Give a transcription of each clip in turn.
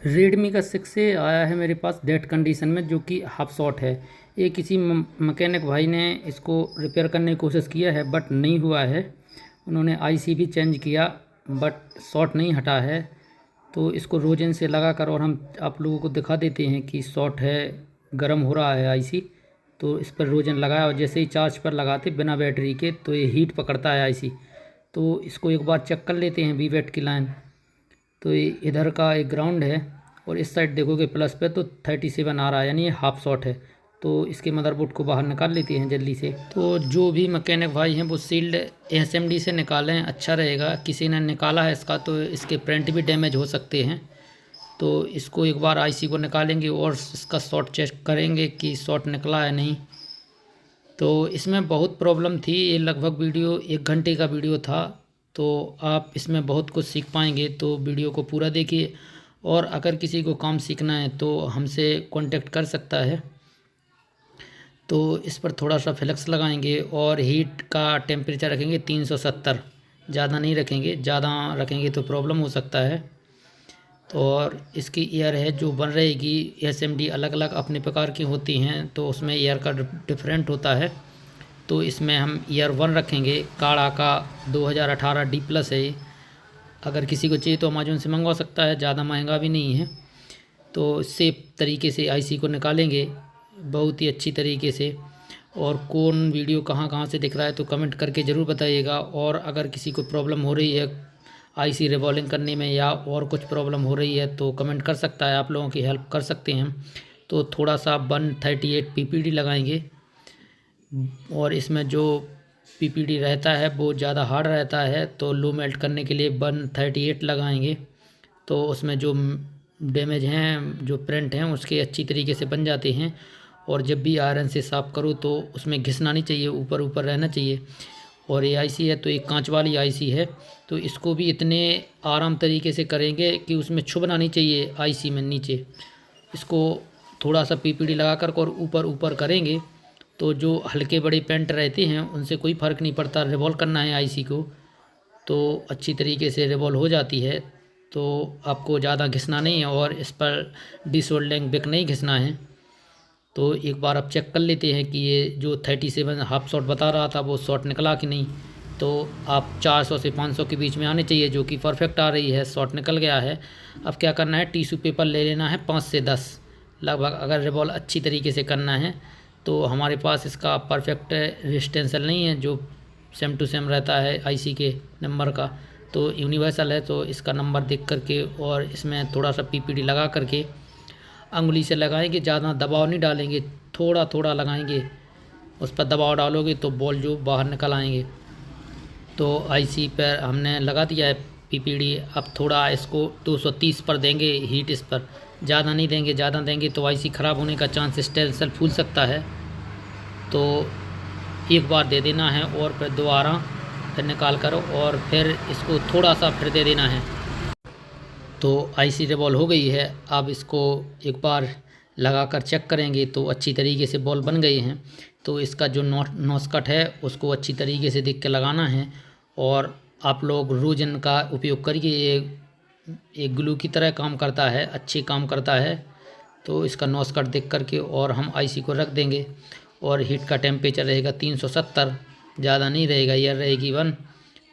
Redmi का 6A आया है मेरे पास डेड कंडीशन में, जो कि हाफ शॉट है। ये किसी मैकेनिक भाई ने इसको रिपेयर करने की कोशिश किया है बट नहीं हुआ है। उन्होंने आईसी भी चेंज किया बट शॉट नहीं हटा है। तो इसको रोजन से लगा कर और हम आप लोगों को दिखा देते हैं कि शॉट है, गर्म हो रहा है आईसी। तो इस पर रोजन लगाया और जैसे ही चार्ज पर लगाते बिना बैटरी के तो ये हीट पकड़ता है आईसी। तो इसको एक बार चेक कर लेते हैं वीवेट की लाइन। तो ये इधर का एक ग्राउंड है और इस साइड देखोगे प्लस पे तो 37 आ रहा है, यानी ये हाफ शॉट है। तो इसके मदरबोर्ड को बाहर निकाल लेते हैं जल्दी से। तो जो भी मैकेनिक भाई हैं वो सील्ड एसएमडी से निकालें, अच्छा रहेगा। किसी ने निकाला है इसका तो इसके प्रिंट भी डैमेज हो सकते हैं। तो इसको एक बार आईसी को निकालेंगे और इसका शॉट चेक करेंगे कि शॉट निकला है नहीं। तो इसमें बहुत प्रॉब्लम थी। ये लगभग वीडियो 1 घंटे का वीडियो था, तो आप इसमें बहुत कुछ सीख पाएंगे। तो वीडियो को पूरा देखिए और अगर किसी को काम सीखना है तो हमसे कांटेक्ट कर सकता है। तो इस पर थोड़ा सा फ्लेक्स लगाएंगे और हीट का टेम्परेचर रखेंगे 370, ज़्यादा नहीं रखेंगे, ज़्यादा रखेंगे तो प्रॉब्लम हो सकता है। तो और इसकी ईयर है जो बन रहेगी, एसएमडी अलग अलग अपने प्रकार की होती हैं तो उसमें ईयर का डिफरेंट होता है। तो इसमें हम ईयर 1 रखेंगे, काड़ा का 2018 डी प्लस है ये। अगर किसी को चाहिए तो अमेजोन से मंगवा सकता है, ज़्यादा महंगा भी नहीं है। तो सेफ तरीके से आईसी को निकालेंगे बहुत ही अच्छी तरीके से। और कौन वीडियो कहाँ कहाँ से दिख रहा है तो कमेंट करके ज़रूर बताइएगा। और अगर किसी को प्रॉब्लम हो रही है आईसी रिवॉल्विंग करने में या और कुछ प्रॉब्लम हो रही है तो कमेंट कर सकता है, आप लोगों की हेल्प कर सकते हैं हम। तो थोड़ा सा 138 पीपीडी लगाएंगे और इसमें जो पीपीडी रहता है वो ज़्यादा हार्ड रहता है तो लो मेल्ट करने के लिए 138 लगाएंगे। तो उसमें जो डैमेज हैं, जो प्रिंट हैं उसके अच्छी तरीके से बन जाते हैं। और जब भी आयरन से साफ़ करो तो उसमें घिसना नहीं चाहिए, ऊपर ऊपर रहना चाहिए। और ये आईसी है तो एक कांच वाली आईसी है, तो इसको भी इतने आराम तरीके से करेंगे कि उसमें छुभना नहीं चाहिए आईसी में नीचे। इसको थोड़ा सा पीपीडी लगा कर और ऊपर ऊपर करेंगे तो जो हल्के बड़े पेंट रहते हैं उनसे कोई फ़र्क नहीं पड़ता। रिवॉल्व करना है आईसी को तो अच्छी तरीके से रिवॉल्व हो जाती है। तो आपको ज़्यादा घिसना नहीं है और इस पर डिसोल्डिंग बिक नहीं घिसना है। तो एक बार आप चेक कर लेते हैं कि ये जो 37 हाफ शॉट बता रहा था वो शॉट निकला कि नहीं। तो आप 400 से 500 के बीच में आने चाहिए, जो कि परफेक्ट आ रही है, शॉट निकल गया है। अब क्या करना है, टिश्यू पेपर ले लेना है 5 से 10 लगभग। अगर रिवॉल्व अच्छी तरीके से करना है तो हमारे पास इसका परफेक्ट रेजिस्टेंसल नहीं है जो सेम टू सेम रहता है आईसी के नंबर का, तो यूनिवर्सल है। तो इसका नंबर देख करके और इसमें थोड़ा सा पीपीडी लगा करके अंगुली से लगाएंगे, ज़्यादा दबाव नहीं डालेंगे, थोड़ा थोड़ा लगाएंगे। उस पर दबाव डालोगे तो बॉल जो बाहर निकल आएंगे। तो आईसी पर हमने लगा दिया है पीपीडी। अब थोड़ा इसको 230 पर देंगे हीट, इस पर ज़्यादा नहीं देंगे, ज़्यादा देंगे तो आईसी ख़राब होने का चांस स्टेंसल फूल सकता है। तो एक बार दे देना है और फिर दोबारा फिर निकाल कर और फिर इसको थोड़ा सा फिर दे देना है। तो आईसी रिवॉल्व हो गई है। अब इसको एक बार लगा कर चेक करेंगे तो अच्छी तरीके से बॉल बन गए हैं। तो इसका जो नॉसकट है उसको अच्छी तरीके से देख के लगाना है। और आप लोग रोजन का उपयोग करिए, ये एक ग्लू की तरह काम करता है, अच्छी काम करता है। तो इसका नॉसकट देख करके और हम आईसी को रख देंगे और हीट का टेम्परेचर रहेगा 370, ज़्यादा नहीं रहेगा, यह रहेगी 1।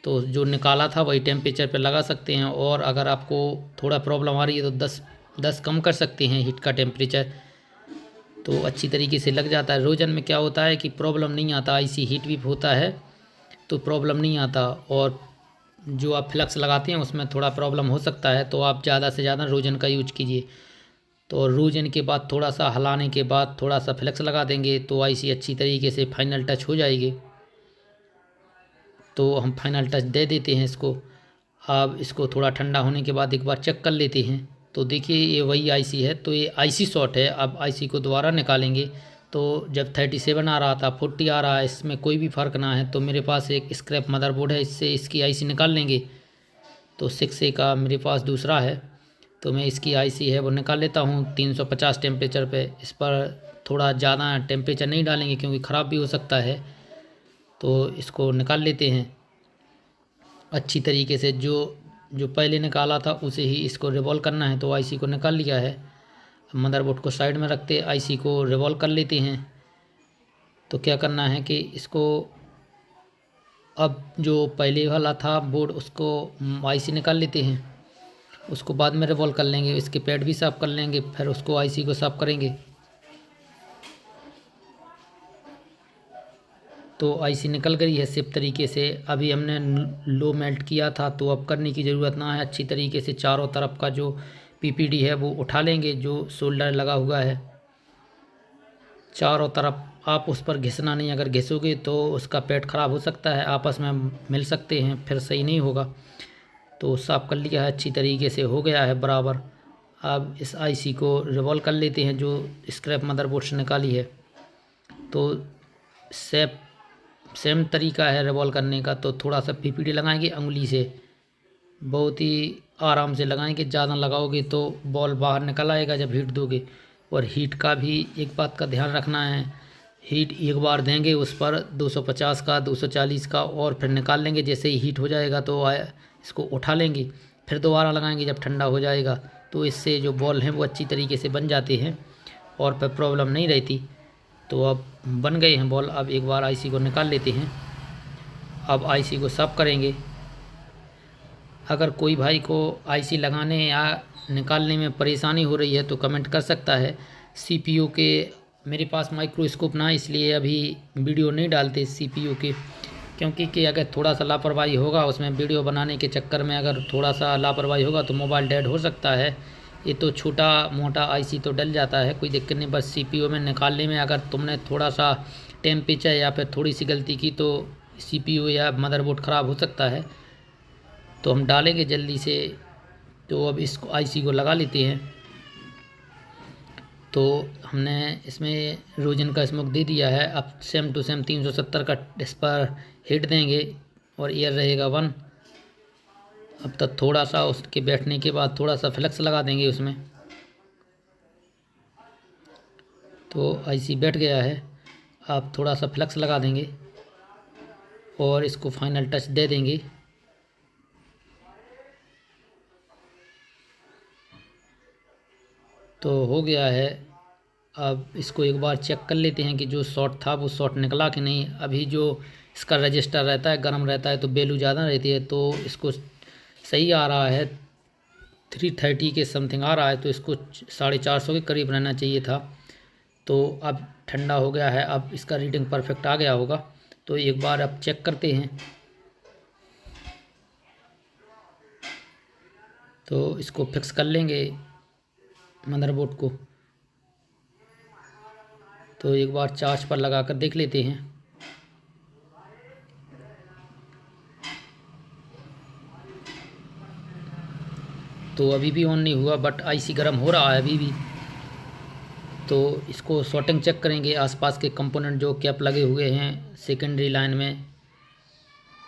तो जो निकाला था वही टेम्परेचर पे लगा सकते हैं। और अगर आपको थोड़ा प्रॉब्लम आ रही है तो 10 कम कर सकते हैं हीट का टेम्परेचर, तो अच्छी तरीके से लग जाता है। रोजन में क्या होता है कि प्रॉब्लम नहीं आता, आईसी हीट भी होता है तो प्रॉब्लम नहीं आता। और जो आप फ्लक्स लगाते हैं उसमें थोड़ा प्रॉब्लम हो सकता है, तो आप ज़्यादा से ज़्यादा रोजन का यूज कीजिए। तो रोजन के बाद थोड़ा सा हलाने के बाद थोड़ा सा फ्लक्स लगा देंगे तो आईसी अच्छी तरीके से फाइनल टच हो जाएगी। तो हम फाइनल टच दे देते हैं इसको। अब इसको थोड़ा ठंडा होने के बाद एक बार चेक कर लेते हैं। तो देखिए ये वही आईसी है, तो ये आईसी शॉट है। अब आईसी को दोबारा निकालेंगे तो जब 37 आ रहा था 40 आ रहा है, इसमें कोई भी फ़र्क ना है। तो मेरे पास एक स्क्रैप मदरबोर्ड है, इससे इसकी आईसी निकाल लेंगे। तो 6A का मेरे पास दूसरा है, तो मैं इसकी आईसी है वो निकाल लेता हूँ 350 टेम्परेचर पे। इस पर थोड़ा ज़्यादा टेम्परेचर नहीं डालेंगे क्योंकि ख़राब भी हो सकता है। तो इसको निकाल लेते हैं अच्छी तरीके से। जो जो पहले निकाला था उसे ही इसको रिवॉल्व करना है। तो आईसी को निकाल लिया है। अब मदरबोर्ड को साइड में रखते आईसी को रिवॉल्व कर लेते हैं। तो क्या करना है कि इसको अब जो पहले वाला था बोर्ड उसको आईसी निकाल लेते हैं, उसको बाद में रिवॉल्व कर लेंगे। इसके पैड भी साफ़ कर लेंगे, फिर उसको आईसी को साफ़ करेंगे। तो आईसी निकल गई है सिर्फ तरीके से। अभी हमने लो मेल्ट किया था, तो अब करने की ज़रूरत ना है। अच्छी तरीके से चारों तरफ का जो पीपीडी है वो उठा लेंगे, जो शोल्डर लगा हुआ है चारों तरफ। आप उस पर घिसना नहीं, अगर घिसोगे तो उसका पेट ख़राब हो सकता है, आपस में मिल सकते हैं, फिर सही नहीं होगा। तो साफ़ कर लिया है, अच्छी तरीके से हो गया है बराबर। अब इस आईसी को रिवॉल्व कर लेते हैं जो स्क्रैप मदरबोर्ड से निकाली है। तो सेम तरीका है रिवॉल्व करने का। तो थोड़ा सा पीपीडी लगाएंगे उंगली से, बहुत ही आराम से लगाएंगे। ज़्यादा लगाओगे तो बॉल बाहर निकल आएगा जब हीट दोगे। और हीट का भी एक बात का ध्यान रखना है, हीट एक बार देंगे उस पर 250 का 240 का, और फिर निकाल लेंगे। जैसे ही हीट हो जाएगा तो इसको उठा लेंगे, फिर दोबारा लगाएंगे जब ठंडा हो जाएगा। तो इससे जो बॉल हैं वो अच्छी तरीके से बन जाते हैं और फिर प्रॉब्लम नहीं रहती। तो अब बन गए हैं बॉल। अब एक बार आईसी को निकाल लेते हैं। अब आईसी को साफ़ करेंगे। अगर कोई भाई को आईसी लगाने या निकालने में परेशानी हो रही है तो कमेंट कर सकता है। सीपीयू के मेरे पास माइक्रोस्कोप ना, इसलिए अभी वीडियो नहीं डालते सीपीयू के, क्योंकि कि अगर थोड़ा सा लापरवाही होगा उसमें वीडियो बनाने के चक्कर में, अगर थोड़ा सा लापरवाही होगा तो मोबाइल डेड हो सकता है। ये तो छोटा मोटा आईसी तो डल जाता है, कोई दिक्कत नहीं। बस सीपीयू में निकालने में अगर तुमने थोड़ा सा टेम्परेचर या फिर थोड़ी सी गलती की तो सीपीयू या मदरबोर्ड ख़राब हो सकता है। तो हम डालेंगे जल्दी से। तो अब इसको आईसी को लगा लेते हैं। तो हमने इसमें रोजन का स्मोक दे दिया है। अब सेम टू सेम 370 का इस पर हिट देंगे और एयर रहेगा 1। अब तक थोड़ा सा उसके बैठने के बाद थोड़ा सा फ्लेक्स लगा देंगे उसमें। तो आईसी बैठ गया है। अब थोड़ा सा फ्लेक्स लगा देंगे और इसको फाइनल टच दे देंगे। तो हो गया है। अब इसको एक बार चेक कर लेते हैं कि जो शॉट था वो शॉट निकला कि नहीं। अभी जो इसका रजिस्टर रहता है गर्म रहता है तो वैल्यू ज़्यादा रहती है, तो इसको सही आ रहा है 330 के समथिंग आ रहा है। तो इसको 450 के करीब रहना चाहिए था। तो अब ठंडा हो गया है, अब इसका रीडिंग परफेक्ट आ गया होगा। तो एक बार अब चेक करते हैं। तो इसको फिक्स कर लेंगे मदरबोर्ड को। तो एक बार चार्ज पर लगा कर देख लेते हैं। तो अभी भी ऑन नहीं हुआ, बट आईसी गर्म हो रहा है अभी भी। तो इसको शॉर्टिंग चेक करेंगे। आसपास के कंपोनेंट जो कैप लगे हुए हैं सेकेंडरी लाइन में,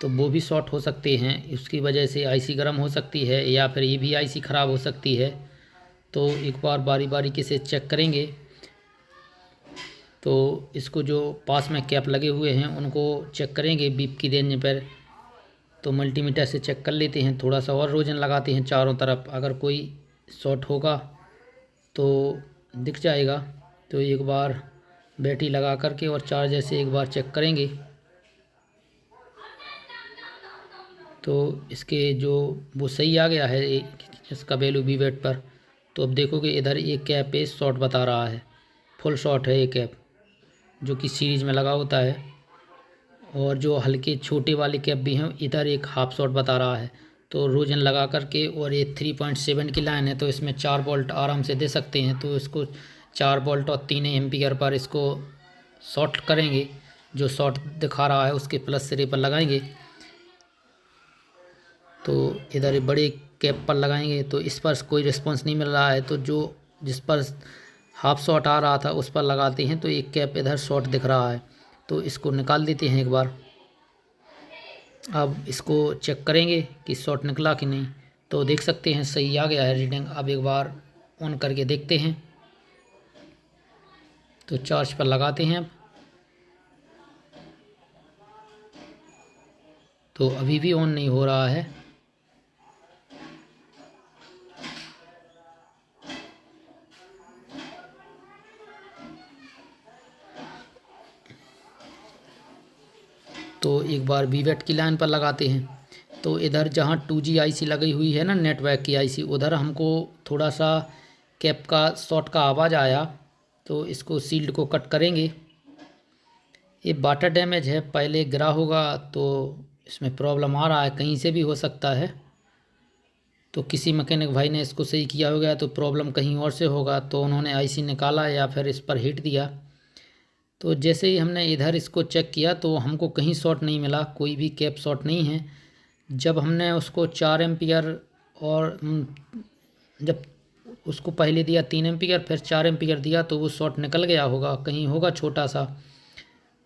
तो वो भी शॉर्ट हो सकते हैं। उसकी वजह से आईसी गर्म हो सकती है, या फिर ये भी आईसी ख़राब हो सकती है। तो एक बार बारी बारी से चेक करेंगे। तो इसको जो पास में कैप लगे हुए हैं उनको चेक करेंगे बीप की रेंज पर। तो मल्टीमीटर से चेक कर लेते हैं। थोड़ा सा और रोजन लगाते हैं चारों तरफ, अगर कोई शॉर्ट होगा तो दिख जाएगा। तो एक बार बैटरी लगा करके और चार्जर से एक बार चेक करेंगे। तो इसके जो वो सही आ गया है इसका वैल्यू वी वेट पर। तो अब देखोगे इधर एक कैप पे शॉर्ट बता रहा है, फुल शॉर्ट है ये कैप जो कि सीरीज में लगा होता है। और जो हल्के छोटे वाले कैप भी हैं इधर एक हाफ शॉट बता रहा है। तो रोजन लगा करके, और ये 3.7 की लाइन है तो इसमें 4 वोल्ट आराम से दे सकते हैं। तो इसको 4 वोल्ट और 3 एम्पियर पर इसको शॉर्ट करेंगे। जो शॉर्ट दिखा रहा है उसके प्लस सिरे पर लगाएंगे। तो इधर बड़े कैप पर लगाएंगे तो इस पर कोई रिस्पांस नहीं मिल रहा है। तो जो जिस पर हाफ शॉट आ रहा था उस पर लगाते हैं तो एक कैप इधर शॉर्ट दिख रहा है। तो इसको निकाल देते हैं एक बार। अब इसको चेक करेंगे कि शॉर्ट निकला कि नहीं। तो देख सकते हैं सही आ गया है रीडिंग। अब एक बार ऑन करके देखते हैं। तो चार्ज पर लगाते हैं अब। तो अभी भी ऑन नहीं हो रहा है। तो एक बार वीवेट की लाइन पर लगाते हैं। तो इधर जहाँ 2G IC लगी हुई है ना, नेटवर्क की IC, उधर हमको थोड़ा सा कैप का शॉर्ट का आवाज़ आया, तो इसको सील्ड को कट करेंगे। ये वाटर डैमेज है, पहले गिरा होगा तो इसमें प्रॉब्लम आ रहा है, कहीं से भी हो सकता है। तो किसी मैकेनिक भाई ने इसको सही किया होगा तो प्रॉब्लम कहीं और से होगा, तो उन्होंने IC निकाला या फिर इस पर हिट दिया। तो जैसे ही हमने इधर इसको चेक किया तो हमको कहीं शॉर्ट नहीं मिला, कोई भी कैप शॉर्ट नहीं है। जब हमने उसको 4 एम्पियर और जब उसको पहले दिया 3 एम्पियर फिर 4 एम्पियर दिया तो वो शॉर्ट निकल गया होगा, कहीं होगा छोटा सा।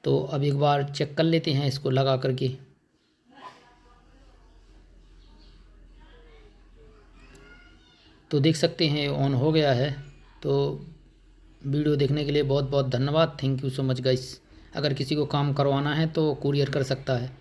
तो अब एक बार चेक कर लेते हैं इसको लगा करके। तो देख सकते हैं ऑन हो गया है। तो वीडियो देखने के लिए बहुत बहुत धन्यवाद। Thank you so much guys. अगर किसी को काम करवाना है तो कुरियर कर सकता है।